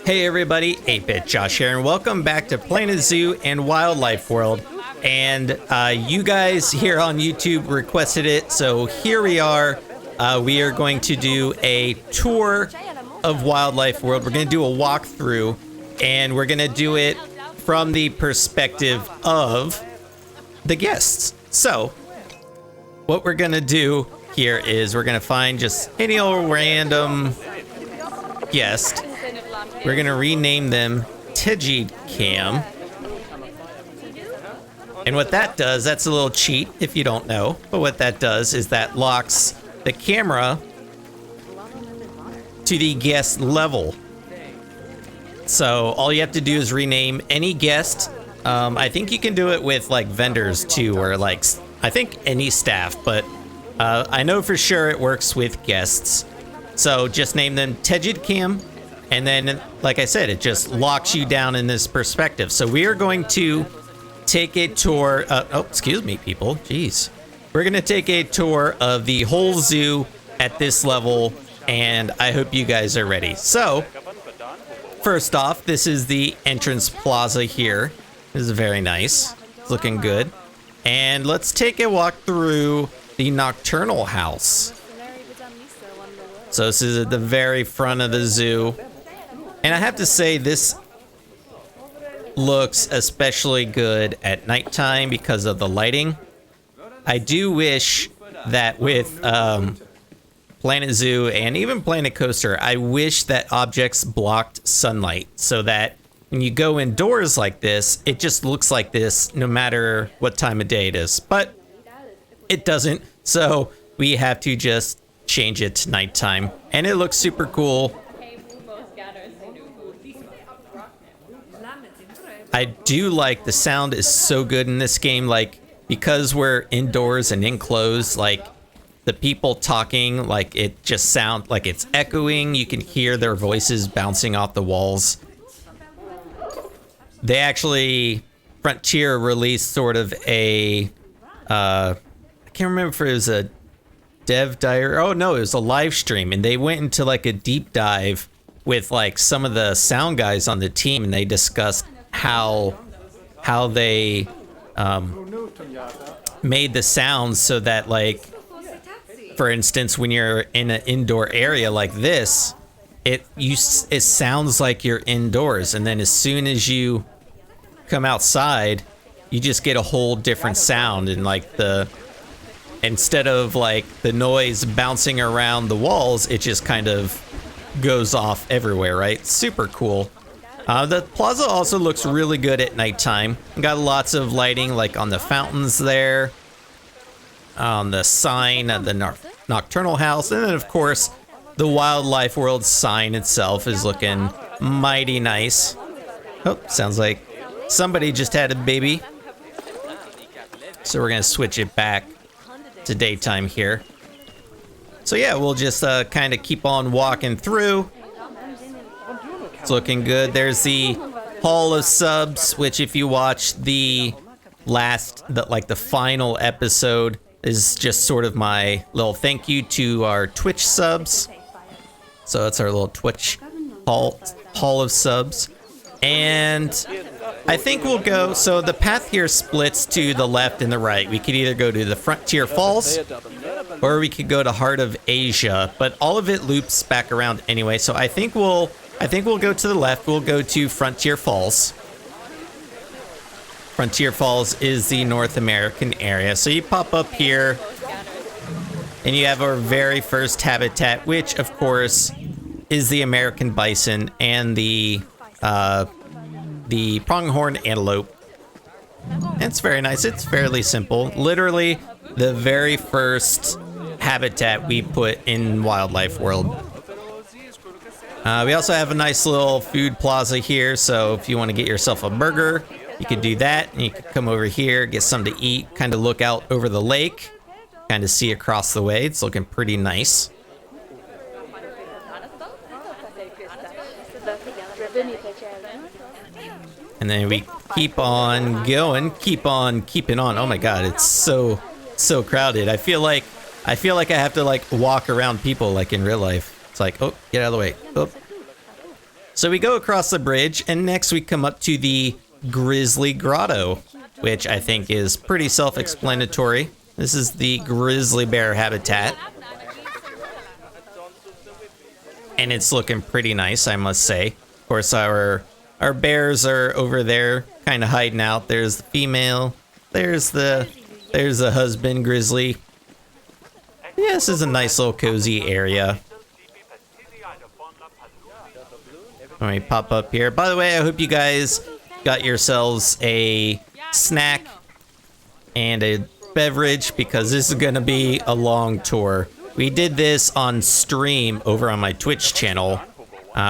Hey everybody, 8-Bit Josh here, and welcome back to Planet Zoo and Wildlife World. And you guys here on YouTube requested it, so here we are. We are going to do a tour of Wildlife World. We're going to do a walkthrough, and we're going to do it from the perspective of the guests. So, what we're going to do here is we're going to find just any old random guest. We're going to rename them Tigid Cam. And what that does, that's a little cheat if you don't know, but what that does is that locks the camera to the guest level. So all you have to do is rename any guest. I think you can do it with like vendors too, or like, I think any staff, but I know for sure it works with guests. So just name them Tigid Cam. And then, like I said, it just locks you down in this perspective. So we are going to take a tour. Oh, excuse me, people. Jeez. We're going to take a tour of the whole zoo at this level, and I hope you guys are ready. So, first off, this is the entrance plaza here. This is very nice. It's looking good. And let's take a walk through the nocturnal house. So this is at the very front of the zoo. And I have to say, this looks especially good at nighttime because of the lighting. I do wish that with Planet Zoo and even Planet Coaster, I wish that objects blocked sunlight so that when you go indoors like this, it just looks like this no matter what time of day it is. But it doesn't, so we have to just change it to nighttime. And it looks super cool. I do like the sound is so good in this game, like because we're indoors and enclosed, like the people talking, like it just sounds like it's echoing. You can hear their voices bouncing off the walls. They actually, Frontier released sort of a, I can't remember if it was a dev diary. Oh no, it was a live stream, and they went into like a deep dive with like some of the sound guys on the team, and they discussed how they made the sounds so that, like, for instance, when you're in an indoor area like this, it sounds like you're indoors, and then as soon as you come outside, you just get a whole different sound, and like instead of like the noise bouncing around the walls, it just kind of goes off everywhere, right? Super cool. The plaza also looks really good at nighttime. Got lots of lighting, like on the fountains there, on the sign of the nocturnal house, and then of course the Wildlife World sign itself is looking mighty nice. Oh, sounds like somebody just had a baby. So we're gonna switch it back to daytime here. So yeah, we'll just kind of keep on walking through. It's looking good. There's the Hall of Subs, which if you watch the final episode, is just sort of my little thank you to our Twitch subs. So that's our little Twitch Hall of Subs. And I think we'll go, so the path here splits to the left and the right. We could either go to the Frontier Falls, or we could go to Heart of Asia, but all of it loops back around anyway. So I think we'll go to the left. We'll go to Frontier Falls. Frontier Falls is the North American area. So you pop up here, and you have our very first habitat, which of course is the American bison and the pronghorn antelope. And it's very nice. It's fairly simple. Literally the very first habitat we put in Wildlife World. We also have a nice little food plaza here, so if you want to get yourself a burger, you could do that, and you could come over here, get something to eat, kind of look out over the lake, kind of see across the way. It's looking pretty nice. And then we keep on going, keep on keeping on. Oh my god, it's so crowded. I feel like I have to like walk around people like in real life. It's like, oh, get out of the way. Oh. So we go across the bridge, and next we come up to the Grizzly Grotto, which I think is pretty self-explanatory. This is the grizzly bear habitat. And it's looking pretty nice, I must say. Of course, our bears are over there, kind of hiding out. There's the female. There's the husband, Grizzly. Yeah, this is a nice little cozy area. Let me pop up here. By the way, I hope you guys got yourselves a snack and a beverage, because this is going to be a long tour. We did this on stream over on my Twitch channel,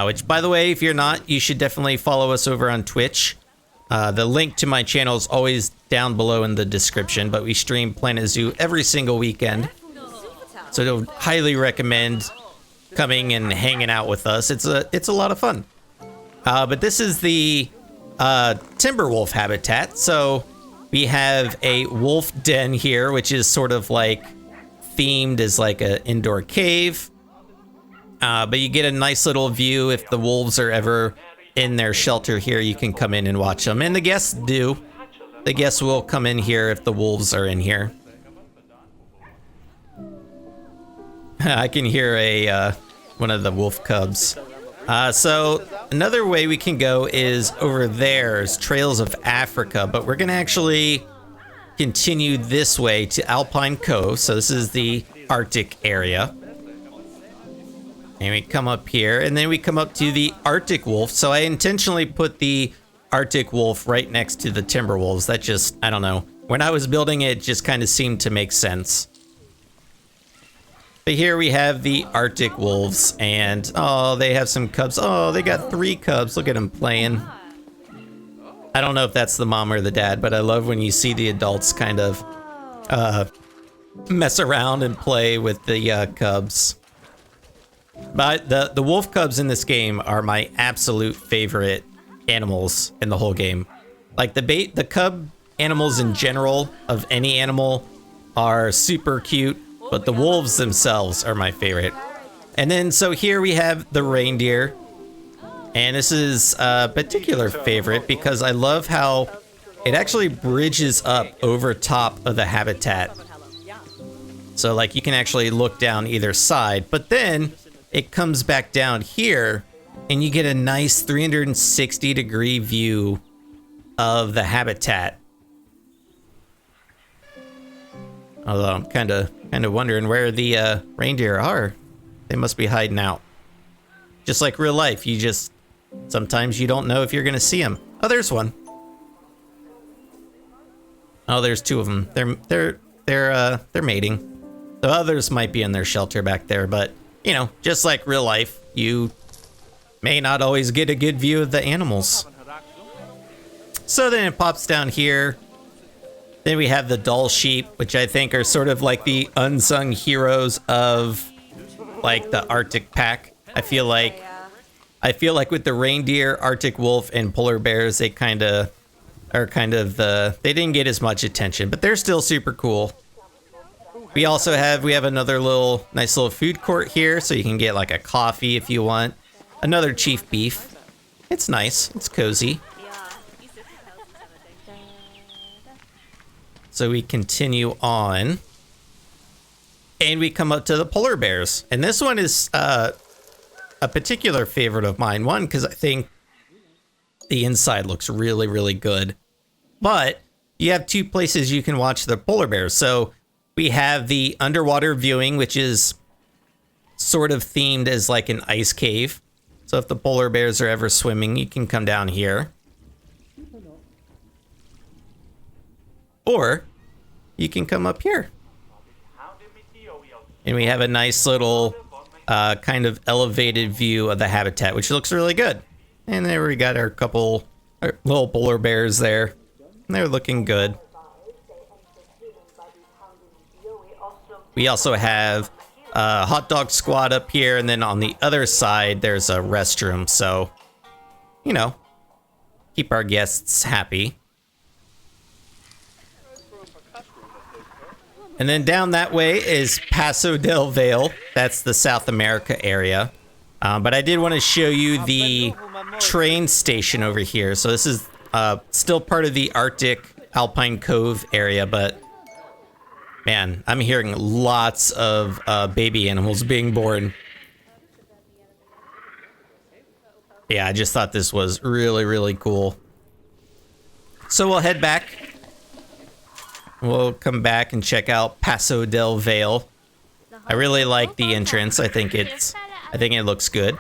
which, by the way, if you're not, you should definitely follow us over on Twitch. The link to my channel is always down below in the description, but we stream Planet Zoo every single weekend. So I highly recommend coming and hanging out with us. It's a lot of fun. But this is the Timberwolf Habitat. So we have a wolf den here, which is sort of like themed as like an indoor cave. But you get a nice little view if the wolves are ever in their shelter here. You can come in and watch them. And the guests do. The guests will come in here if the wolves are in here. I can hear one of the wolf cubs. So another way we can go is over there is Trails of Africa, but we're going to actually continue this way to Alpine Cove. So this is the Arctic area. And we come up here, and then we come up to the Arctic wolf. So I intentionally put the Arctic wolf right next to the Timberwolves. That just, I don't know. When I was building it, it just kind of seemed to make sense. But here we have the Arctic wolves, and oh, they have some cubs. Oh, they got 3 cubs. Look at them playing. I don't know if that's the mom or the dad, but I love when you see the adults kind of mess around and play with the cubs. But the wolf cubs in this game are my absolute favorite animals in the whole game. Like the cub animals in general of any animal are super cute. But the wolves themselves are my favorite. And then, so here we have the reindeer. And this is a particular favorite because I love how it actually bridges up over top of the habitat. So, like, you can actually look down either side. But then it comes back down here, and you get a nice 360-degree view of the habitat. Although I'm kind of wondering where the reindeer are. They must be hiding out. Just like real life, sometimes you don't know if you're gonna see them. Oh, there's one. Oh, there's 2 of them. They're mating. The others might be in their shelter back there, but you know, just like real life, you may not always get a good view of the animals. So then it pops down here. Then we have the doll sheep, which I think are sort of like the unsung heroes of like the Arctic pack. I feel like with the reindeer, Arctic wolf, and polar bears, they kind of are they didn't get as much attention, but they're still super cool. We have another nice little food court here, so you can get like a coffee if you want. Another chief beef. It's nice. It's cozy. So we continue on, and we come up to the polar bears. And this one is a particular favorite of mine. One, because I think the inside looks really, really good. But you have 2 places you can watch the polar bears. So we have the underwater viewing, which is sort of themed as like an ice cave. So if the polar bears are ever swimming, you can come down here. Or you can come up here. And we have a nice little kind of elevated view of the habitat, which looks really good. And there we got our little polar bears there. And they're looking good. We also have a hot dog squad up here. And then on the other side, there's a restroom. So, you know, keep our guests happy. And then down that way is Paso Del Vale. That's the South America area. But I did want to show you the train station over here. So this is still part of the Arctic Alpine Cove area, but man, I'm hearing lots of baby animals being born. Yeah, I just thought this was really, really cool. So we'll head back. We'll come back and check out Paso Del Vale. I really like the entrance. I think it looks good.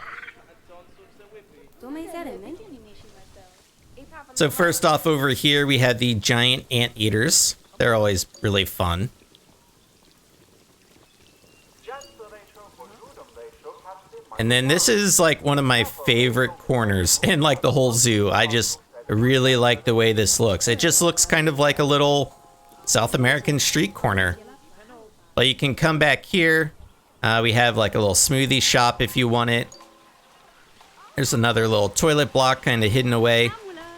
So first off over here, we have the giant anteaters. They're always really fun. And then this is like one of my favorite corners in like the whole zoo. I just really like the way this looks. It just looks kind of like a little South American street corner. But you can come back here. We have like a little smoothie shop if you want it. There's another little toilet block kind of hidden away.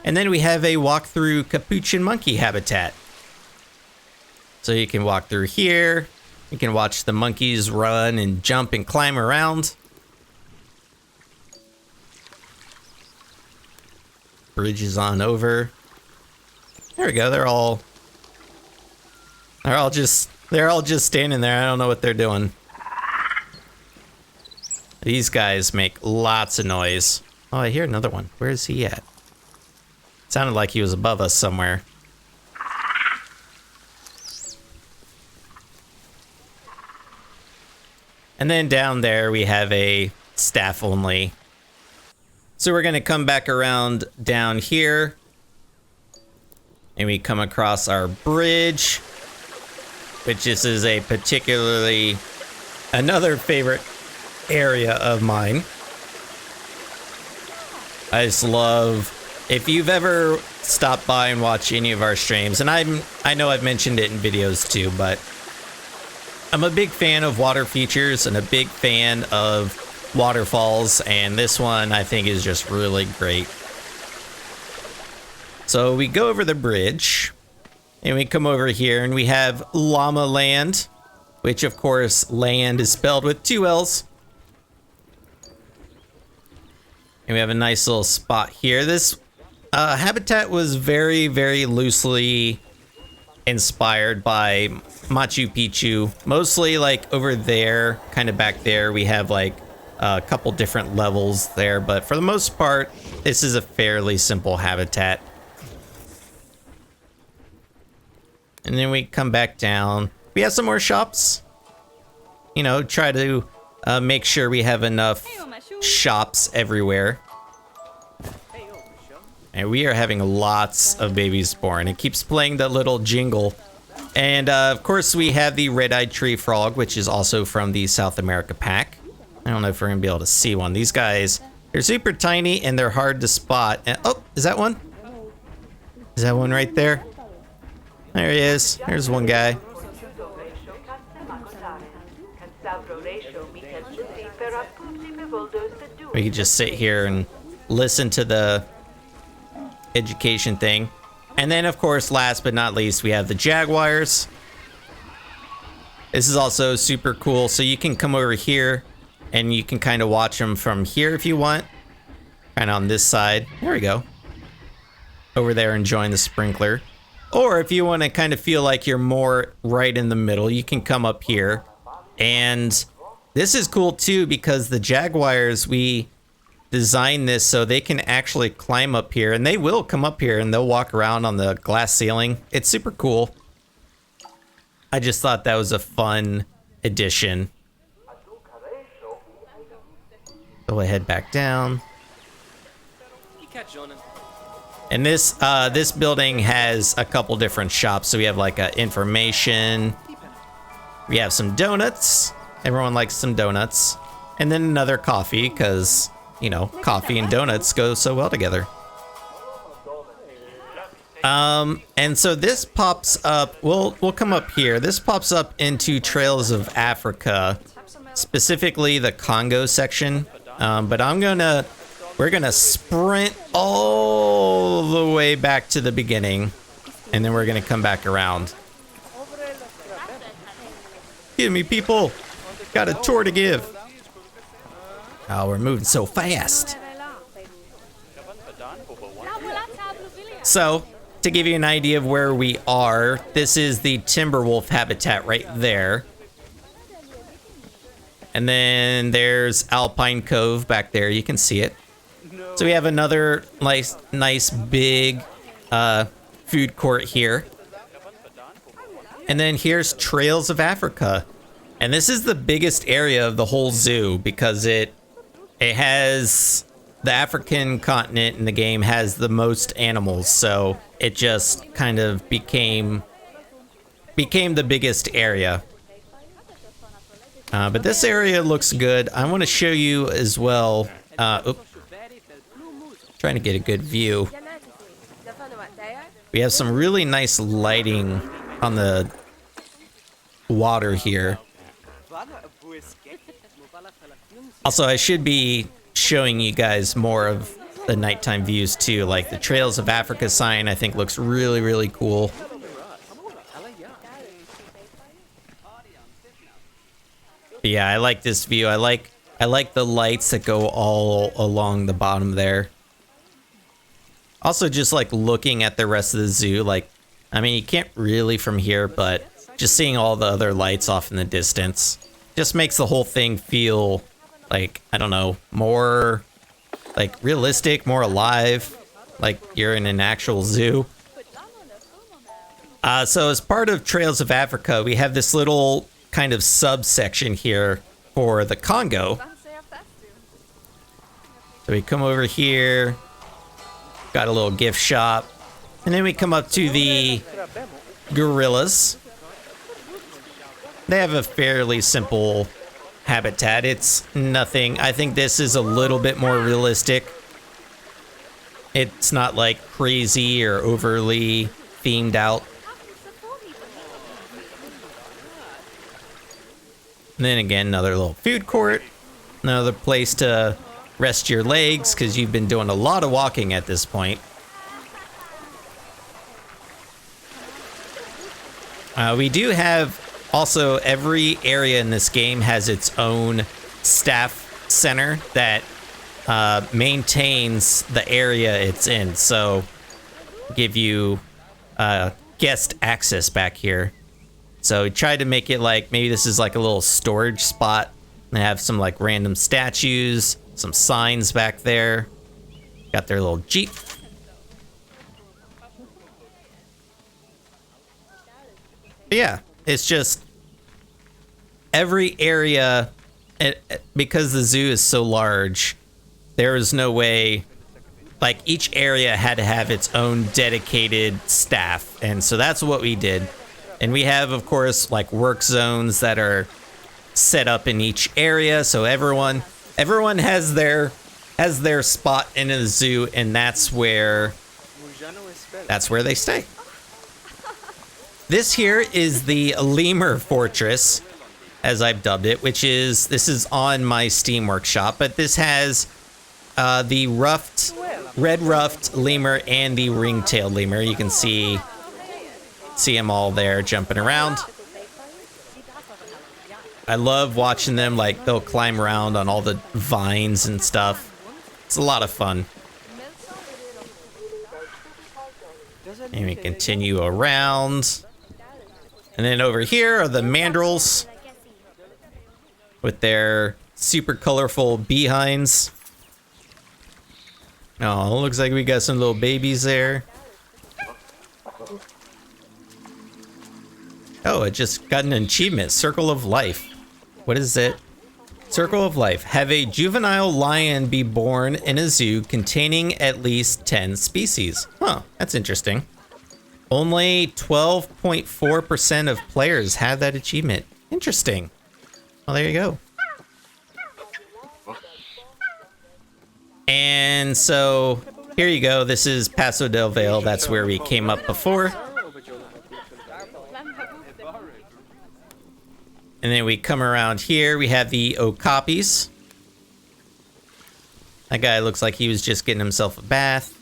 And then we have a walk through capuchin monkey habitat. So you can walk through here. You can watch the monkeys run and jump and climb around. Bridges on over. There we go. They're all just standing there. I don't know what they're doing. These guys make lots of noise. Oh, I hear another one. Where is he at? Sounded like he was above us somewhere. And then down there we have a staff only. So we're going to come back around down here. And we come across our bridge, which this is a particularly another favorite area of mine. I just love, if you've ever stopped by and watched any of our streams, and I know I've mentioned it in videos too, but I'm a big fan of water features and a big fan of waterfalls, and this one I think is just really great. So we go over the bridge and we come over here and we have Llama Land, which of course land is spelled with 2 L's. And we have a nice little spot here. This habitat was very, very loosely inspired by Machu Picchu. Mostly like over there, kind of back there, we have like a couple different levels there, but for the most part, this is a fairly simple habitat. And then we come back down. We have some more shops. You know, try to make sure we have enough shops everywhere. And we are having lots of babies born. It keeps playing that little jingle. And of course, we have the red-eyed tree frog, which is also from the South America pack. I don't know if we're gonna be able to see one. These guys, they're super tiny and they're hard to spot. And, oh, is that one? Is that one right there? There he is. There's one guy. We could just sit here and listen to the education thing. And then, of course, last but not least, we have the jaguars. This is also super cool. So you can come over here and you can kind of watch them from here if you want. Kind of on this side. There we go. Over there enjoying the sprinkler. Or if you want to kind of feel like you're more right in the middle, you can come up here. And this is cool too because the jaguars, we designed this so they can actually climb up here. And they will come up here and they'll walk around on the glass ceiling. It's super cool. I just thought that was a fun addition. So we'll head back down. And this building has a couple different shops. So we have like information. We have some donuts. Everyone likes some donuts. And then another coffee because, you know, coffee and donuts go so well together. And so this pops up. We'll come up here. This pops up into Trails of Africa, specifically the Congo section. But we're gonna sprint all the way back to the beginning, and then we're gonna come back around. Give me, people. Got a tour to give. Oh, we're moving so fast. So, to give you an idea of where we are, this is the Timberwolf Habitat right there. And then there's Alpine Cove back there. You can see it. So we have another nice big food court here. And then here's Trails of Africa. And this is the biggest area of the whole zoo because it has the African continent in the game has the most animals. So it just kind of became the biggest area. But this area looks good. I want to show you as well. Trying to get a good view. We have some really nice lighting on the water here. Also, I should be showing you guys more of the nighttime views too. Like the Trails of Africa sign, I think looks really, really cool. But yeah, I like this view. I like the lights that go all along the bottom there. Also, just like looking at the rest of the zoo, like, I mean, you can't really from here, but just seeing all the other lights off in the distance just makes the whole thing feel like, I don't know, more like realistic, more alive, like you're in an actual zoo. So as part of Trails of Africa, we have this little kind of subsection here for the Congo. So we come over here, got a little gift shop, and then we come up to the gorillas. They have a fairly simple habitat. It's nothing. I think this is a little bit more realistic. It's not like crazy or overly themed out. And then again, another little food court, another place to rest your legs because you've been doing a lot of walking at this point. We do have also every area in this game has its own staff center that maintains the area it's in. So give you guest access back here. So we tried to make it like maybe this is like a little storage spot. They have some like random statues, some signs back there. Got their little Jeep. But yeah, it's just every area, because the zoo is so large, there is no way, like each area had to have its own dedicated staff. And so that's what we did. And we have, of course, like work zones that are set up in each area. So everyone has their spot in a zoo, and that's where they stay. This here is the Lemur Fortress, as I've dubbed it, this is on my Steam Workshop, but this has the red ruffed lemur and the ring-tailed lemur. You can see them all there jumping around. I love watching them, like they'll climb around on all the vines and stuff. It's a lot of fun. And we continue around. And then over here are the mandrills with their super colorful behinds. Oh, looks like we got some little babies there. Oh, it just got an achievement, Circle of Life. What is it? Circle of Life. Have a juvenile lion be born in a zoo containing at least 10 species. Huh, that's interesting. Only 12.4% of players have that achievement. Interesting. Well, there you go. And so, here you go. This is Paso Del Vale. That's where we came up before. And then we come around here. We have the okapis. That guy looks like he was just getting himself a bath.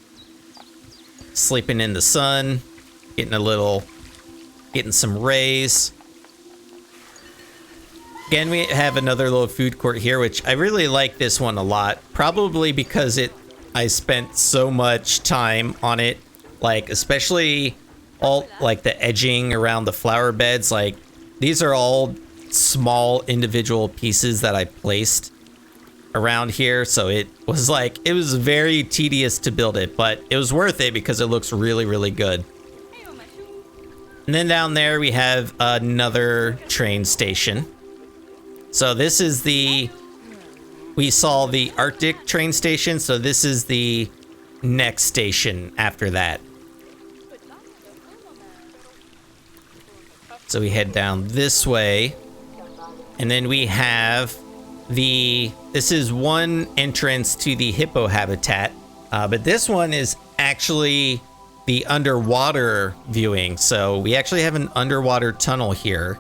Sleeping in the sun. Getting some rays. Again, we have another little food court here, which I really like this one a lot. Probably because it I spent so much time on it, like especially all like the edging around the flower beds. Like these are all small individual pieces that I placed around here, so it was very tedious to build it, but it was worth it because it looks really, really good. And then down there we have another train station. So this is we saw the Arctic train station, so this is the next station after that. So we head down this way, and then we have this is one entrance to the hippo habitat, but this one is actually the underwater viewing. So we actually have an underwater tunnel here.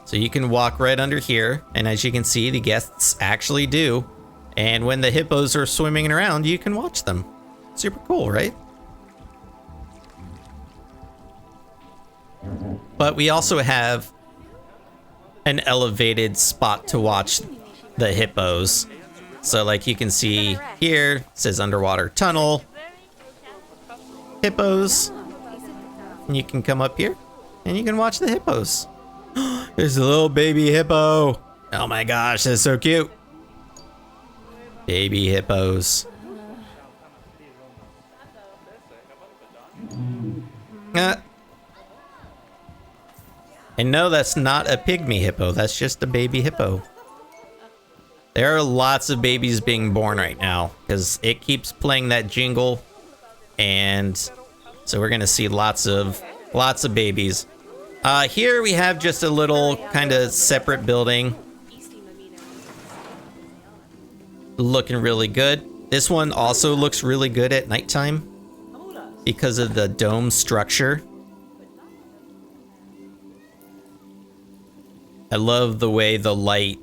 So you can walk right under here, and as you can see, the guests actually do. And when the hippos are swimming around, you can watch them. Super cool, right? But we also have an elevated spot to watch the hippos. So like you can see here, it says underwater tunnel, hippos. And you can come up here and you can watch the hippos. There's a little baby hippo. Oh my gosh, that's so cute. Baby hippos. And no, that's not a pygmy hippo. That's just a baby hippo. There are lots of babies being born right now because it keeps playing that jingle. And so we're going to see lots of babies. Here we have just a little kind of separate building. Looking really good. This one also looks really good at nighttime because of the dome structure. I love the way the light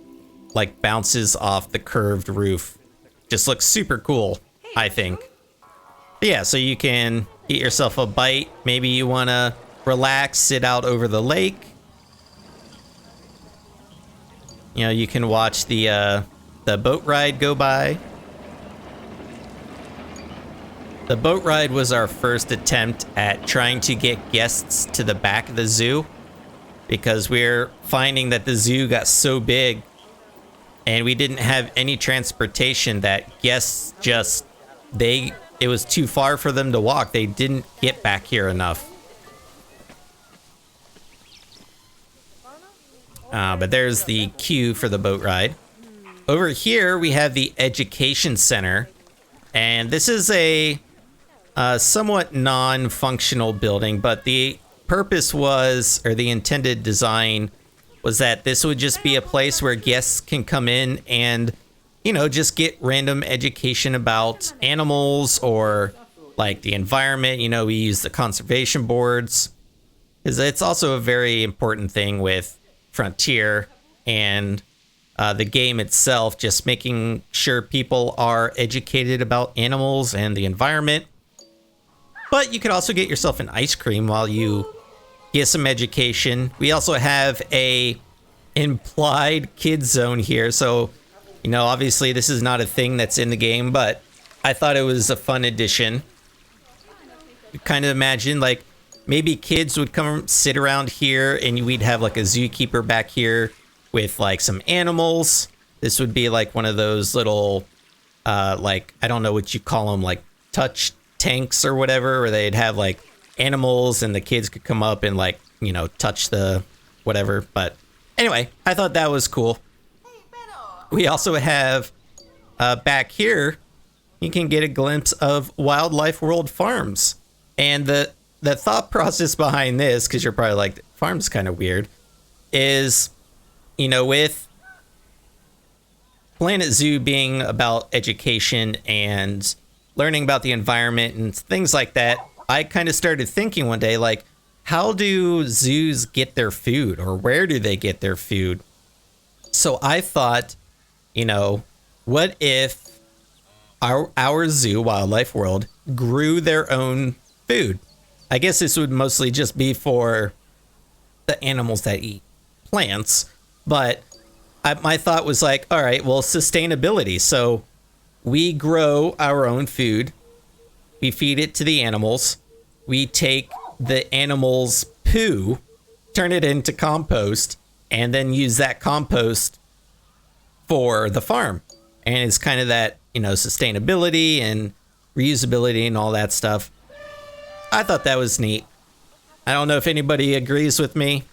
like bounces off the curved roof. Just looks super cool, I think. But yeah, so you can get yourself a bite. Maybe you want to relax, sit out over the lake. You know, you can watch the boat ride go by. The boat ride was our first attempt at trying to get guests to the back of the zoo, because we're finding that the zoo got so big and we didn't have any transportation that guests just, it was too far for them to walk. They didn't get back here enough. But there's the queue for the boat ride. Over here, we have the education center. And this is a somewhat non-functional building, but the purpose was, or the intended design was that this would just be a place where guests can come in and, you know, just get random education about animals or like the environment. You know, we use the conservation boards because it's also a very important thing with Frontier and the game itself, just making sure people are educated about animals and the environment. But you could also get yourself an ice cream while you get some education. We also have a implied kids zone here. So, you know, obviously this is not a thing that's in the game, but I thought it was a fun addition. You kind of imagine like maybe kids would come sit around here and we'd have like a zookeeper back here with like some animals. This would be like one of those little, like, I don't know what you call them, like touch tanks or whatever, where they'd have like animals and the kids could come up and like, you know, touch the whatever. But anyway, I thought that was cool. We also have back here, you can get a glimpse of Wildlife World Farms. And the thought process behind this, because you're probably like, farm's kind of weird, is, you know, with Planet Zoo being about education and learning about the environment and things like that, I kind of started thinking one day, like, how do zoos get their food, or where do they get their food? So I thought, you know, what if our zoo, Wildlife World, grew their own food? I guess this would mostly just be for the animals that eat plants, but my thought was like, all right, well, sustainability. So we grow our own food. We feed it to the animals. We take the animals' poo, turn it into compost, and then use that compost for the farm. And it's kind of that, sustainability and reusability and all that stuff. I thought that was neat. I don't know if anybody agrees with me,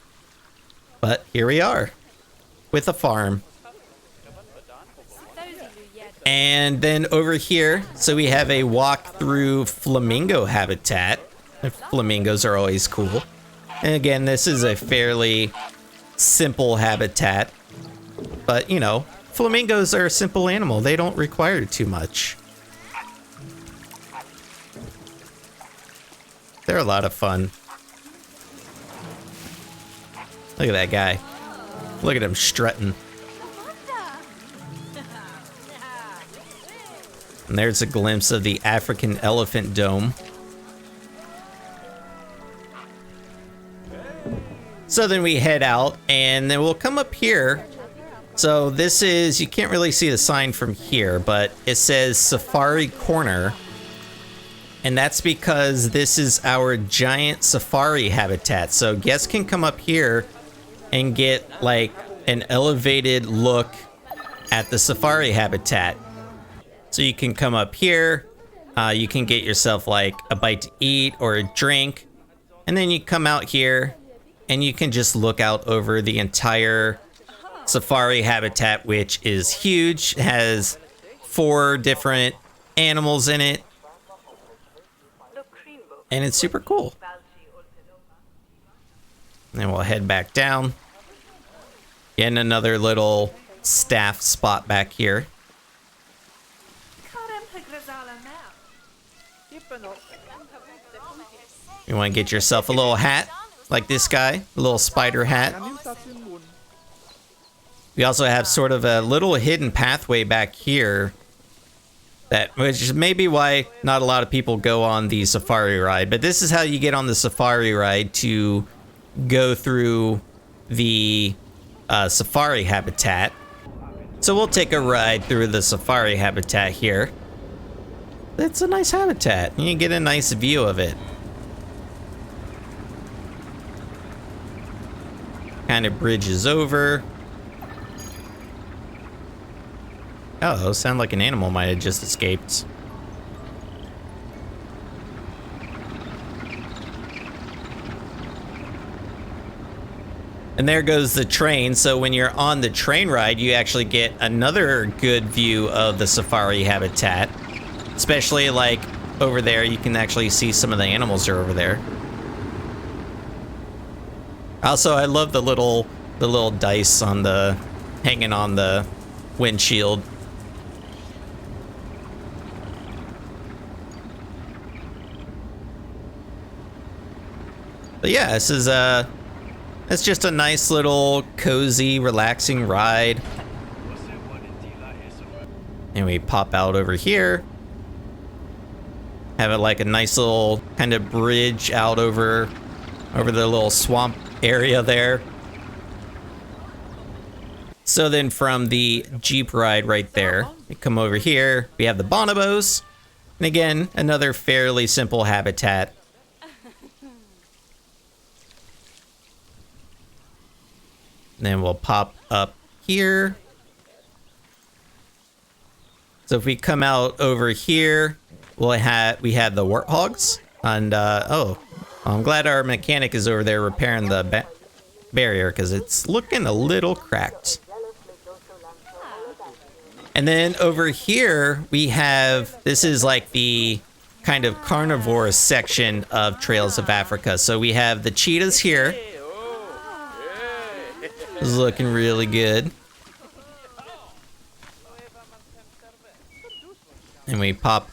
but here we are with a farm. And then over here, so we have a walk through flamingo habitat. Flamingos are always cool. And again, this is a fairly simple habitat. But, flamingos are a simple animal. They don't require too much. They're a lot of fun. Look at that guy. Look at him strutting. And there's a glimpse of the African elephant dome. So then we head out, and then we'll come up here. So this is, you can't really see the sign from here, but it says Safari Corner. And that's because this is our giant safari habitat. So guests can come up here and get like an elevated look at the safari habitat. So you can come up here, you can get yourself like a bite to eat or a drink, and then you come out here and you can just look out over the entire safari habitat, which is huge. It has 4 different animals in it, and it's super cool. And then we'll head back down. Getting another little staff spot back here. You want to get yourself a little hat, like this guy, a little spider hat. We also have sort of a little hidden pathway back here, which is maybe why not a lot of people go on the safari ride. But this is how you get on the safari ride to go through the safari habitat. So we'll take a ride through the safari habitat here. It's a nice habitat. You get a nice view of it. Kind of bridges over. Oh, those sound like an animal might have just escaped. And there goes the train. So when you're on the train ride, you actually get another good view of the safari habitat. Especially like over there, you can actually see some of the animals are over there. Also, I love the little dice on hanging on the windshield. But yeah, this is it's just a nice little cozy, relaxing ride. And we pop out over here. Have it like a nice little kind of bridge out over the little swamp area there. So then from the Jeep ride right there, we come over here. We have the bonobos. And again, another fairly simple habitat. Then we'll pop up here. So if we come out over here, we have the warthogs. And I'm glad our mechanic is over there repairing the barrier because it's looking a little cracked. And then over here we have, this is like the kind of carnivore section of Trails of Africa. So we have the cheetahs here. This is looking really good. And we pop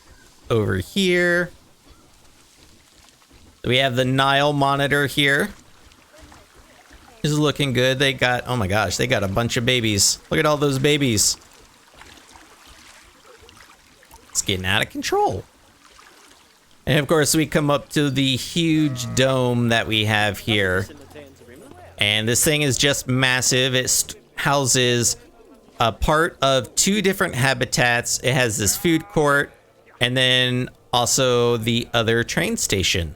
over here. We have the Nile Monitor here. This is looking good. They got, oh my gosh, they got a bunch of babies. Look at all those babies. It's getting out of control. And of course, we come up to the huge dome that we have here. And this thing is just massive. It houses a part of 2 different habitats. It has this food court and then also the other train station.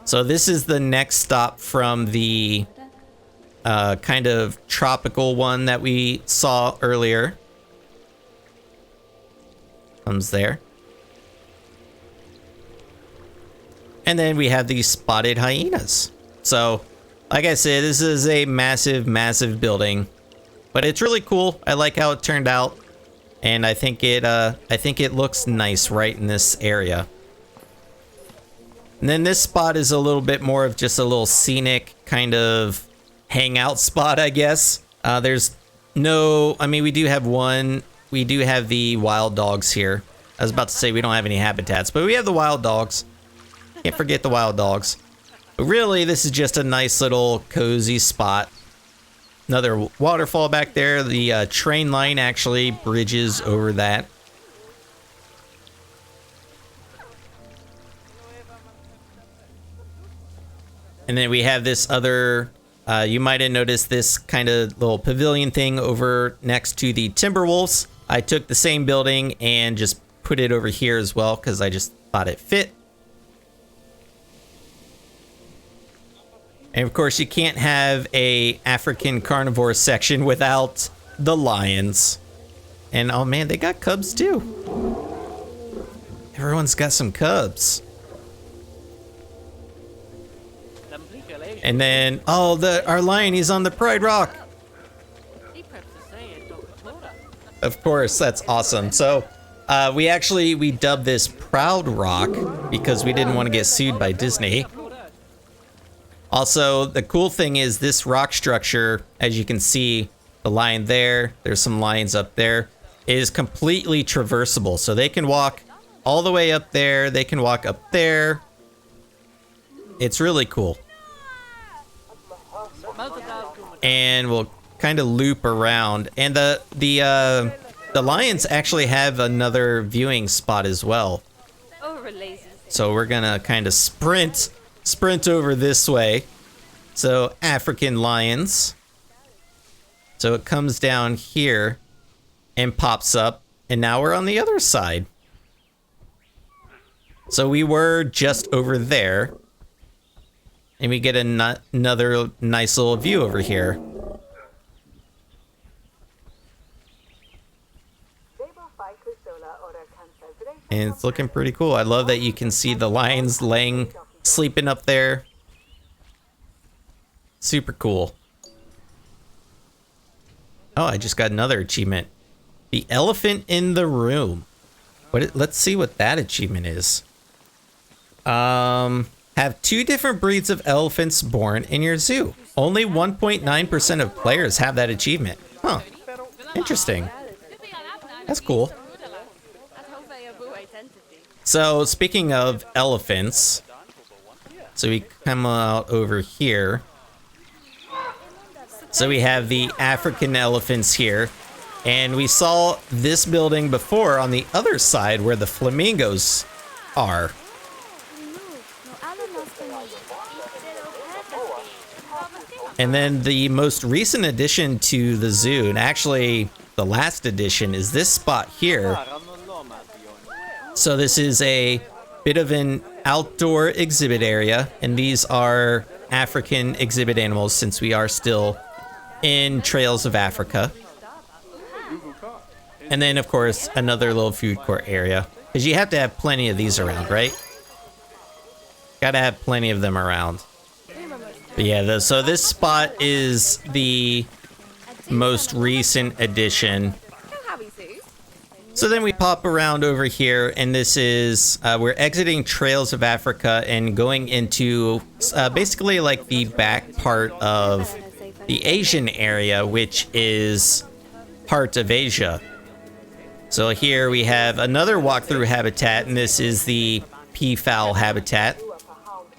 So this is the next stop from the kind of tropical one that we saw earlier. Comes there. And then we have these spotted hyenas. So, like I said, this is a massive, massive building. But it's really cool. I like how it turned out. And I think it looks nice right in this area. And then this spot is a little bit more of just a little scenic kind of hangout spot, I guess. There's no, I mean, we do have the wild dogs here. I was about to say we don't have any habitats, but we have the wild dogs. Can't forget the wild dogs. But really, this is just a nice little cozy spot. Another waterfall back there. The train line actually bridges over that. And then we have this other, you might have noticed this kind of little pavilion thing over next to the Timberwolves. I took the same building and just put it over here as well because I just thought it fit. And of course, you can't have a African carnivore section without the lions. And oh man, they got cubs too. Everyone's got some cubs. And then, oh, our lion, he's on the Pride Rock. Of course, that's awesome. So, we dubbed this Proud Rock because we didn't want to get sued by Disney. Also, the cool thing is this rock structure, as you can see, the lion there, there's some lions up there, is completely traversable. So they can walk all the way up there, they can walk up there. It's really cool. And we'll kind of loop around. And the lions actually have another viewing spot as well. So we're gonna kind of sprint over this way. So African lions. So it comes down here and pops up, and now we're on the other side. So we were just over there, and we get another nice little view over here. And it's looking pretty cool. I love that you can see the lions sleeping up there. Super cool. Oh, I just got another achievement. The elephant in the room. Let's see what that achievement is. Have 2 different breeds of elephants born in your zoo. Only 1.9% of players have that achievement. Huh. Interesting. That's cool. So, speaking of elephants, so we come out over here. So we have the African elephants here. And we saw this building before on the other side where the flamingos are. And then the most recent addition to the zoo, and actually the last addition, is this spot here. So this is a bit of an outdoor exhibit area, and these are African exhibit animals since we are still in Trails of Africa. And then, of course, another little food court area, because you have to have plenty of these around, right? Gotta have plenty of them around. But yeah, so this spot is the most recent addition. So then we pop around over here, and this is, we're exiting Trails of Africa and going into basically like the back part of the Asian area, which is Heart of Asia. So here we have another walkthrough habitat, and this is the Pea Fowl Habitat.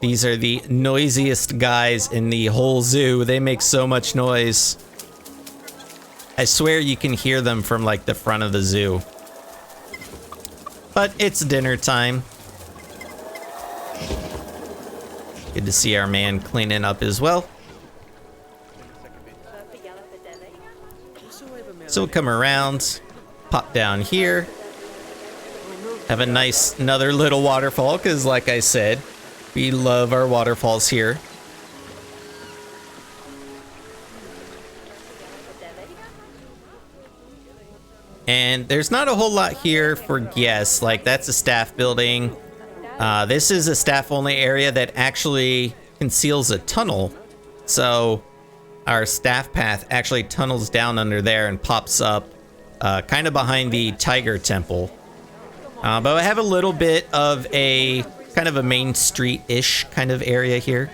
These are the noisiest guys in the whole zoo. They make so much noise. I swear you can hear them from like the front of the zoo. But it's dinner time. Good to see our man cleaning up as well. So we'll come around, pop down here, have a nice another little waterfall, because like I said, we love our waterfalls here. And there's not a whole lot here for guests. Like, that's a staff building. This is a staff only area that actually conceals a tunnel. So our staff path actually tunnels down under there and pops up kind of behind the Tiger Temple. But I have a little bit of a kind of a main street-ish kind of area here.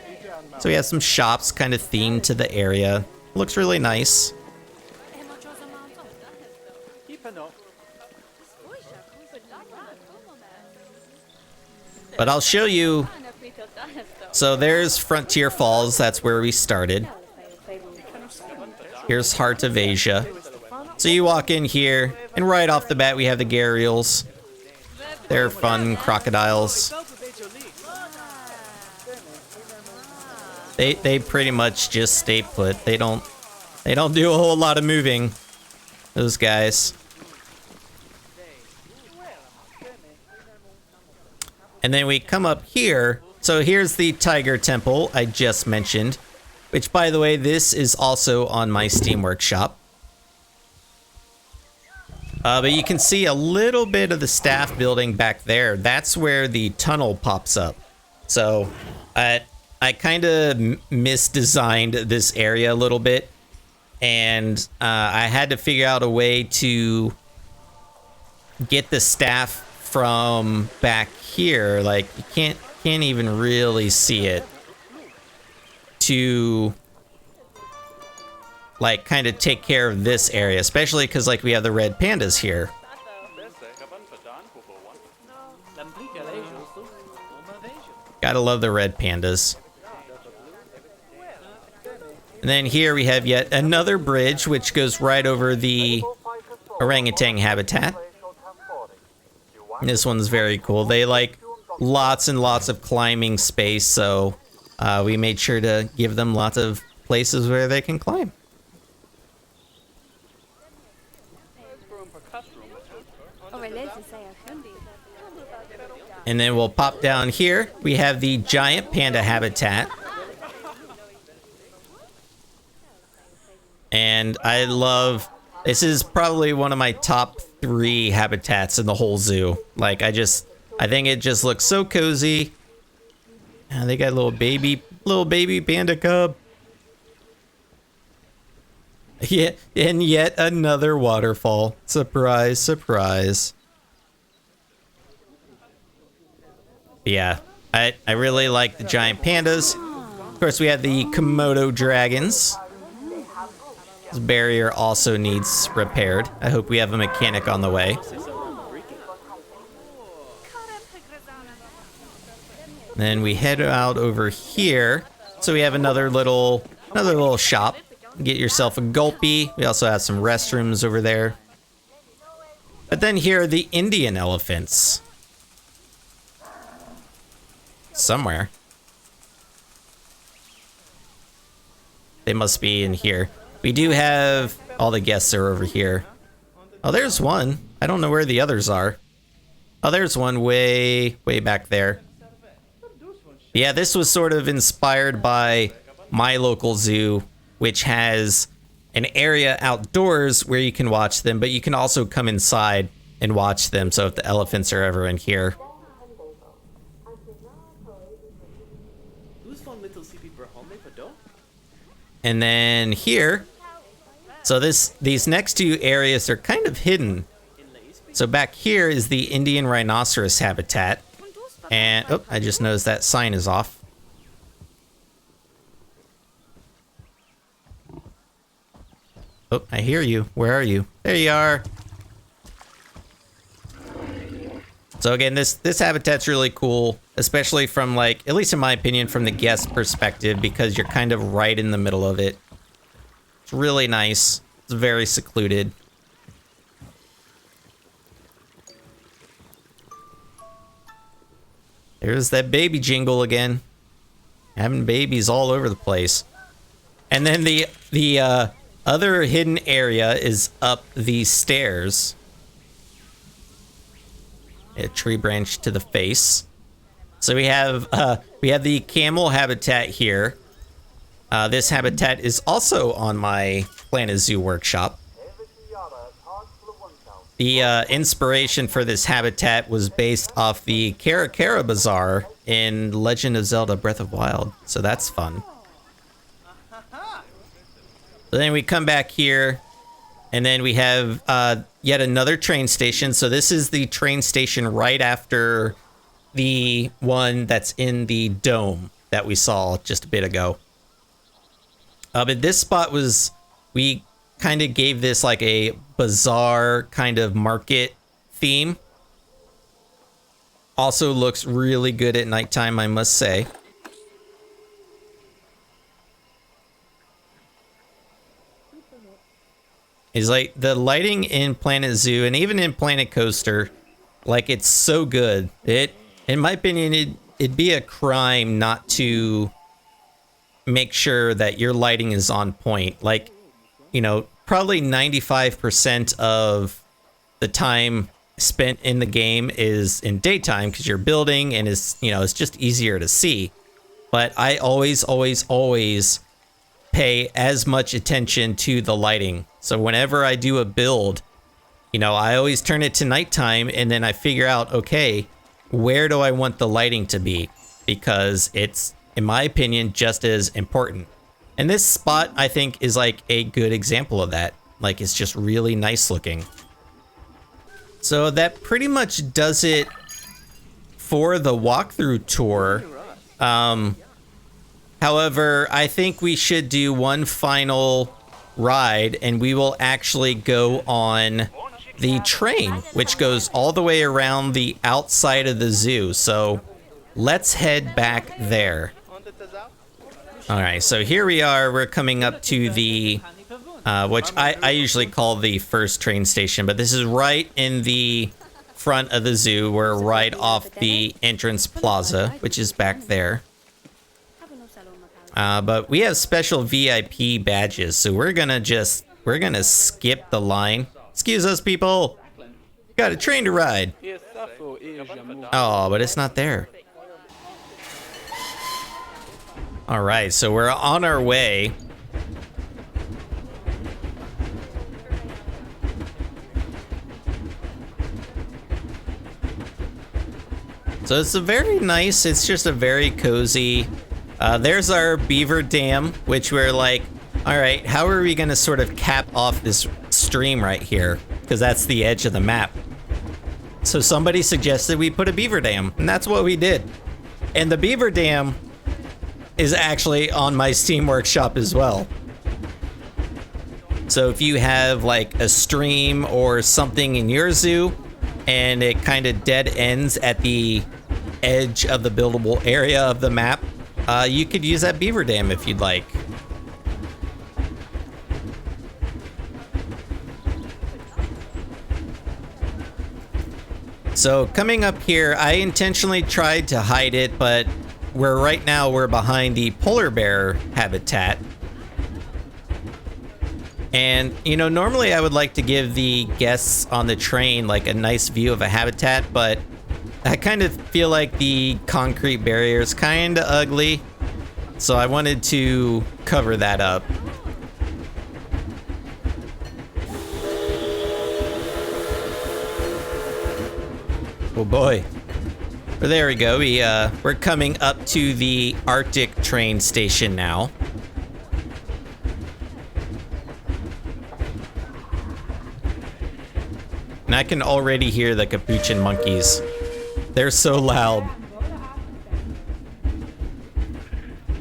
So we have some shops kind of themed to the area. Looks really nice. But I'll show you. So there's Frontier Falls. That's where we started. Here's Heart of Asia. So you walk in here, and right off the bat we have the gharials. They're fun crocodiles. They pretty much just stay put. They don't do a whole lot of moving. Those guys. And then we come up here. So here's the Tiger Temple I just mentioned, which, by the way, this is also on my Steam Workshop. But you can see a little bit of the staff building back there. That's where the tunnel pops up. So I kind of misdesigned this area a little bit, and I had to figure out a way to get the staff from back here. Like, you can't even really see it, to like kind of take care of this area, especially because like we have the red pandas here. Gotta love the red pandas. And then here we have yet another bridge which goes right over the orangutan habitat. This one's very cool. They like lots and lots of climbing space, so we made sure to give them lots of places where they can climb. And then we'll pop down here. We have the giant panda habitat. And I love, this is probably one of my top 3 habitats in the whole zoo. Like, I think it just looks so cozy. And they got a little baby panda cub. Yeah, and yet another waterfall. Surprise, surprise. Yeah, I really like the giant pandas. Of course, we have the Komodo Dragons. This barrier also needs repaired. I hope we have a mechanic on the way. Then we head out over here. So we have another little shop. Get yourself a gulpy. We also have some restrooms over there. But then here are the Indian elephants. Somewhere. They must be in here. We do have all the guests are over here. Oh, there's one. I don't know where the others are. Oh, there's one way back there. Yeah, this was sort of inspired by my local zoo, which has an area outdoors where you can watch them, but you can also come inside and watch them. So if the elephants are ever in here. And then here, so these next 2 areas are kind of hidden. So back here is the Indian Rhinoceros habitat. And, oh, I just noticed that sign is off. Oh, I hear you. Where are you? There you are. So again, this habitat's really cool, especially from, like, at least in my opinion, from the guest perspective, because you're kind of right in the middle of it. It's really nice. It's very secluded. There's that baby jingle again. Having babies all over the place. And then the other hidden area is up these stairs. A tree branch to the face. So we have the camel habitat here. This habitat is also on my Planet Zoo workshop. The inspiration for this habitat was based off the Kara Kara Bazaar in Legend of Zelda Breath of Wild. So that's fun. So then we come back here, and then we have yet another train station. So this is the train station right after the one that's in the dome that we saw just a bit ago. But this spot was, we kind of gave this like a bazaar kind of market theme. Also looks really good at nighttime, I must say. Is like the lighting in Planet Zoo and even in Planet Coaster, like it's so good. In my opinion, it'd be a crime not to make sure that your lighting is on point. Like, you know, probably 95% of the time spent in the game is in daytime because you're building and is, you know, it's just easier to see. But I always pay as much attention to the lighting. So whenever I do a build, you know, I always turn it to nighttime and then I figure out, okay, where do I want the lighting to be? Because it's, in my opinion, just as important. And this spot, I think, is like a good example of that. Like, it's just really nice looking. So that pretty much does it for the walkthrough tour. However, I think we should do one final ride, and we will actually go on the train, which goes all the way around the outside of the zoo. So let's head back there. All right, so here we are. We're coming up to the, which I usually call the first train station, but this is right in the front of the zoo. We're right off the entrance plaza, which is back there. But we have special VIP badges, so we're gonna skip the line. Excuse us, people. Got a train to ride. Oh, but it's not there. All right, so we're on our way. So it's a very nice, it's just a very cozy. There's our Beaver Dam, which we're like, all right, how are we gonna sort of cap off this stream right here? Because that's the edge of the map. So somebody suggested we put a Beaver Dam, and that's what we did. And the Beaver Dam is actually on my Steam Workshop as well. So if you have like a stream or something in your zoo, and it kind of dead ends at the edge of the buildable area of the map, you could use that Beaver Dam if you'd like. So coming up here, I intentionally tried to hide it, but right now we're behind the polar bear habitat. And, you know, normally I would like to give the guests on the train like a nice view of a habitat, but I kind of feel like the concrete barrier is kind of ugly. So I wanted to cover that up. Oh boy. But there we go. We're coming up to the Arctic train station now. And I can already hear the capuchin monkeys. They're so loud.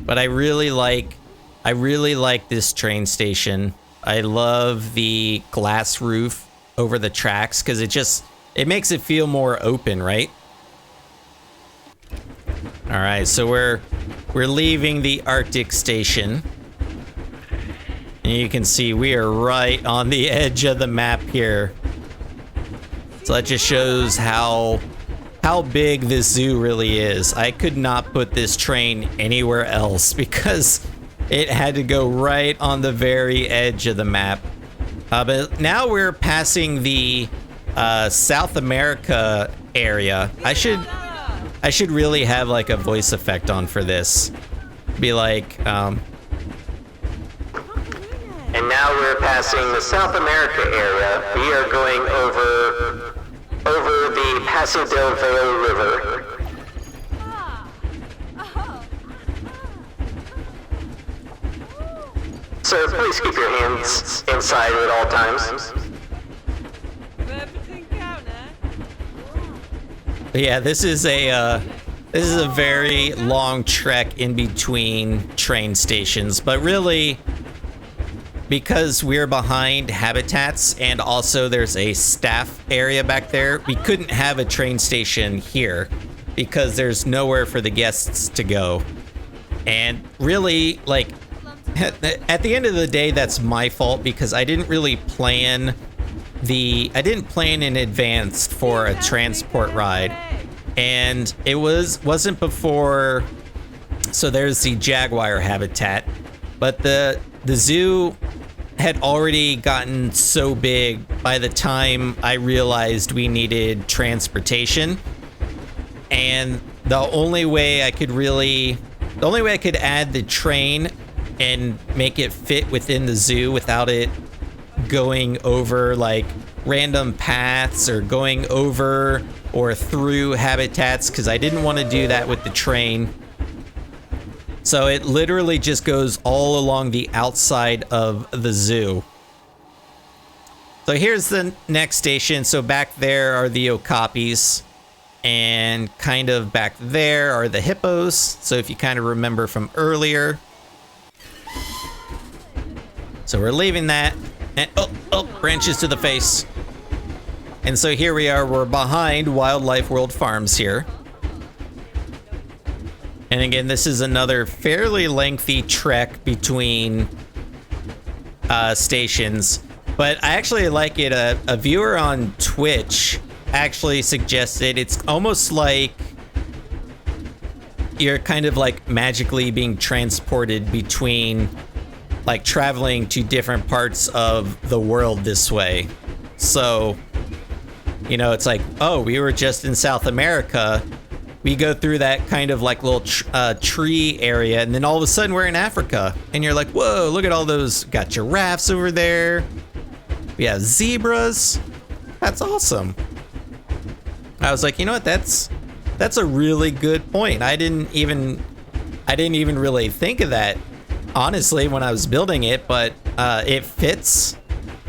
But I really like this train station. I love the glass roof over the tracks because it makes it feel more open, right? All right, so we're leaving the Arctic station. And you can see we are right on the edge of the map here. So that just shows how big this zoo really is. I could not put this train anywhere else because It had to go right on the very edge of the map. But now we're passing the South America area. I should really have like a voice effect on for this. Be like, And now we're passing the South America area. We are going over the Paso Del Vale River. So please keep your hands inside at all times. Yeah, this is a very long trek in between train stations, but really, because we're behind habitats and also there's a staff area back there, we couldn't have a train station here because there's nowhere for the guests to go. And really, like, at the end of the day, that's my fault because I didn't really plan in advance for a transport ride. And it wasn't before, so there's the Jaguar Habitat, but the zoo had already gotten so big by the time I realized we needed transportation. And the only way I could add the train and make it fit within the zoo without it going over like random paths or going over or through habitats, because I didn't want to do that with the train. So it literally just goes all along the outside of the zoo. So here's the next station. So back there are the okapis, and kind of back there are the hippos. So if you kind of remember from earlier. So we're leaving that, and branches to the face. And so here we are, we're behind Wildlife World Farms here. And again, this is another fairly lengthy trek between stations, but I actually like it. A viewer on Twitch actually suggested it's almost like you're kind of like magically being transported between, like traveling to different parts of the world this way. So, you know, it's like, oh, we were just in South America. We go through that kind of like little tree area, and then all of a sudden we're in Africa. And you're like, whoa, look at all those. Got giraffes over there. We have zebras. That's awesome. I was like, you know what? That's a really good point. I didn't even really think of that, honestly, when I was building it, but it fits.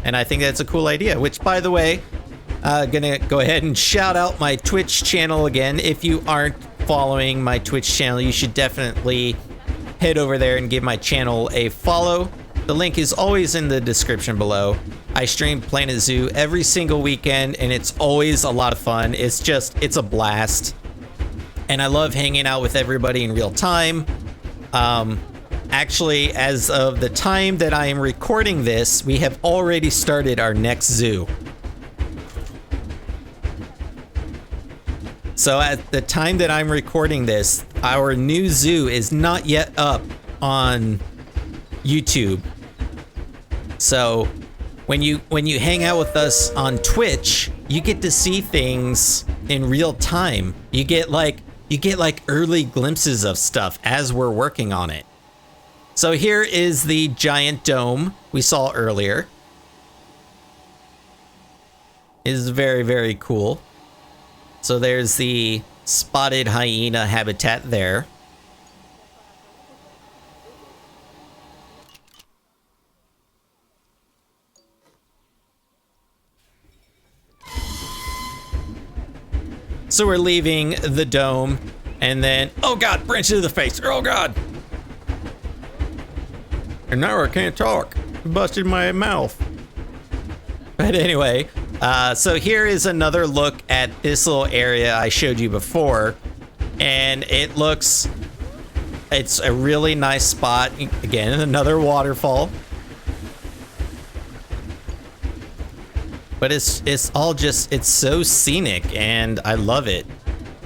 And I think that's a cool idea, which, by the way, gonna go ahead and shout out my Twitch channel again. If you aren't following my Twitch channel, you should definitely head over there and give my channel a follow. The link is always in the description below. I stream Planet Zoo every single weekend, and it's always a lot of fun. It's a blast. And I love hanging out with everybody in real time. Actually, as of the time that I am recording this, we have already started our next zoo. So at the time that I'm recording this, our new zoo is not yet up on YouTube. So when you hang out with us on Twitch, you get to see things in real time. You get like early glimpses of stuff as we're working on it. So here is the giant dome we saw earlier. It is very, very cool. So there's the spotted hyena habitat there. So we're leaving the dome, and then, oh God, branch to the face, oh God. And now I can't talk. Busted my mouth. But anyway, so here is another look at this little area I showed you before. And it's a really nice spot. Again, another waterfall. But it's all just, it's so scenic, and I love it.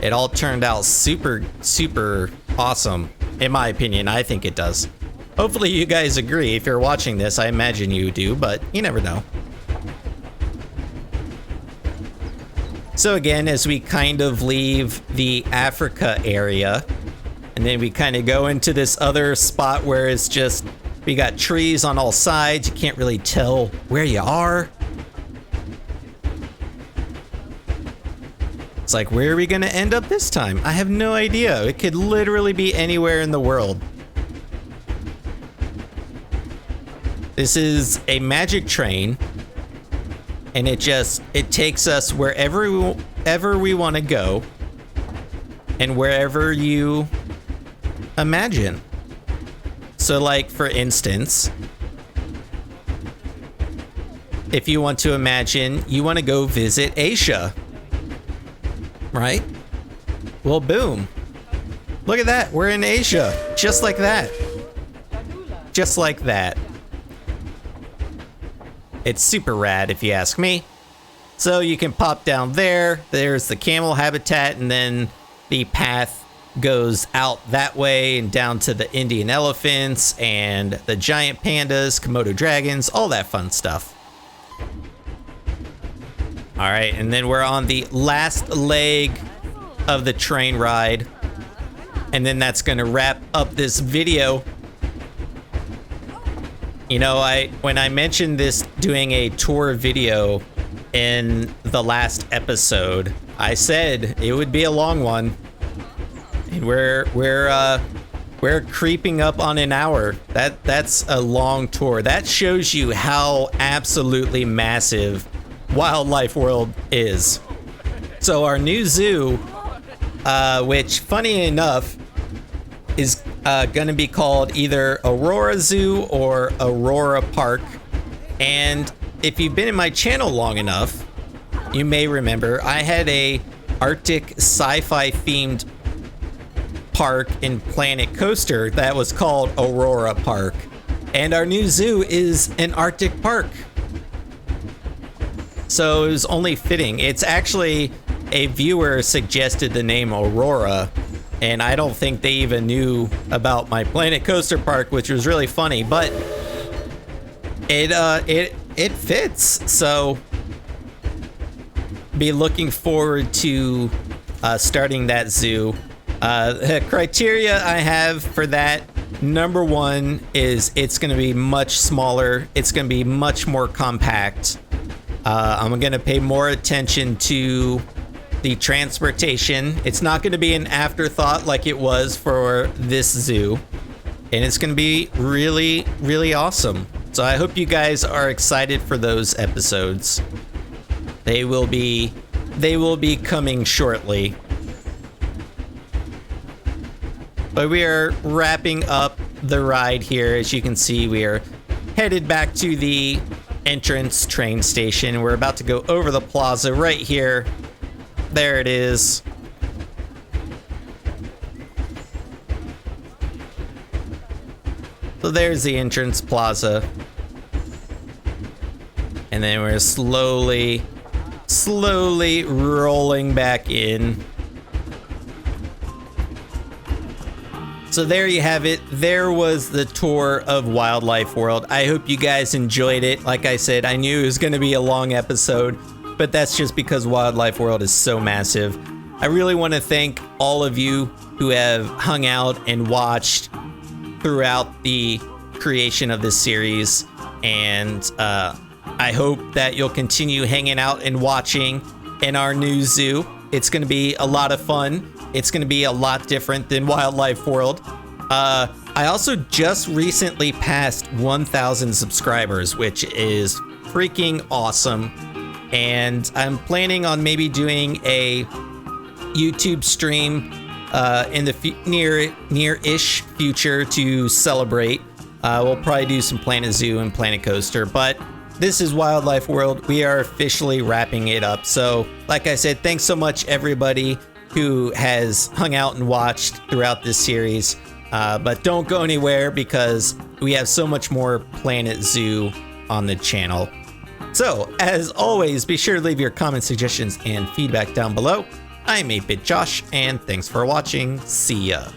It all turned out super, super awesome. In my opinion, I think it does. Hopefully you guys agree. If you're watching this, I imagine you do, but you never know. So again, as we kind of leave the Africa area, and then we kind of go into this other spot where it's just, we got trees on all sides. You can't really tell where you are. It's like, where are we gonna end up this time? I have no idea. It could literally be anywhere in the world. This is a magic train, and it takes us wherever we want to go, and wherever you imagine. So like, for instance, if you want to imagine you want to go visit Asia, right? Well, boom. Look at that. We're in Asia. Just like that. Just like that. It's super rad if you ask me. So you can pop down there. There's the camel habitat, and then the path goes out that way and down to the Indian elephants and the giant pandas, Komodo dragons, all that fun stuff. All right, and then we're on the last leg of the train ride, and then that's gonna wrap up this video. You know, when I mentioned this doing a tour video in the last episode, I said it would be a long one, and we're creeping up on an hour. That's a long tour. That shows you how absolutely massive Wildlife World is. So our new zoo, which funny enough is going to be called either Aurora Zoo or Aurora Park. And if you've been in my channel long enough, you may remember I had a Arctic sci-fi themed park in Planet Coaster that was called Aurora Park. And our new zoo is an Arctic park. So it was only fitting. It's actually, a viewer suggested the name Aurora, and I don't think they even knew about my Planet Coaster park, which was really funny, but it fits. So be looking forward to starting that zoo. The criteria I have for that, number one, is it's going to be much smaller. It's going to be much more compact. I'm going to pay more attention to the transportation. It's not going to be an afterthought like it was for this zoo. And it's going to be really, really awesome. So I hope you guys are excited for those episodes. They will be coming shortly. But we are wrapping up the ride here. As you can see, we are headed back to the entrance train station. We're about to go over the plaza right here. There it is. So there's the entrance plaza. And then we're slowly rolling back in. So there you have it. There was the tour of Wildlife World. I hope you guys enjoyed it. Like I said, I knew it was going to be a long episode, but that's just because Wildlife World is so massive. I really want to thank all of you who have hung out and watched throughout the creation of this series, and I hope that you'll continue hanging out and watching in our new zoo. It's going to be a lot of fun. It's going to be a lot different than Wildlife World. I also just recently passed 1,000 subscribers, which is freaking awesome. And I'm planning on maybe doing a YouTube stream in the near-ish future to celebrate. We'll probably do some Planet Zoo and Planet Coaster, but this is Wildlife World. We are officially wrapping it up. So, like I said, thanks so much, everybody who has hung out and watched throughout this series. But don't go anywhere because we have so much more Planet Zoo on the channel. So, as always, be sure to leave your comments, suggestions, and feedback down below. I'm 8-Bit Josh, and thanks for watching. See ya.